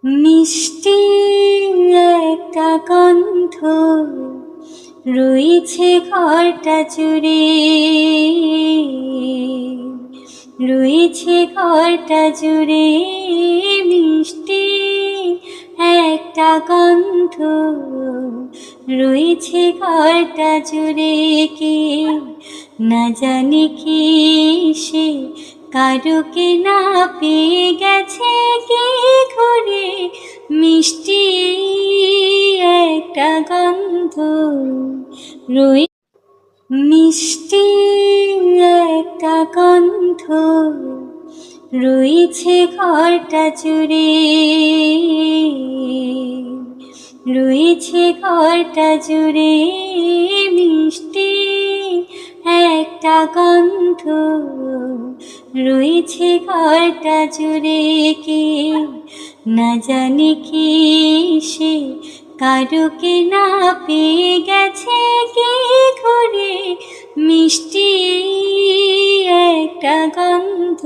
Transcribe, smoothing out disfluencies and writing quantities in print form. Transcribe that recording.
মিষ্টি একটা গন্ধ রয়েছে ঘরটা জুড়ে, রয়েছে ঘরটা জুড়ে। মিষ্টি একটা গন্ধ রয়েছে ঘরটা জুড়ে। কে না জানি কি সে কারুকে না পেয়ে গেছে কি ঘরে। মিষ্টি একটা গন্ধ মিষ্টি একটা গন্ধ রয়েছে ঘরটা জুড়ে, রয়েছে ঘরটা জুড়ে। মিষ্টি একটা গন্ধ রয়েছে ঘরটা জুড়ে। কে না জানি কি সে কারুকে না পেয়ে গেছে কি ঘরে। মিষ্টি একটা গন্ধ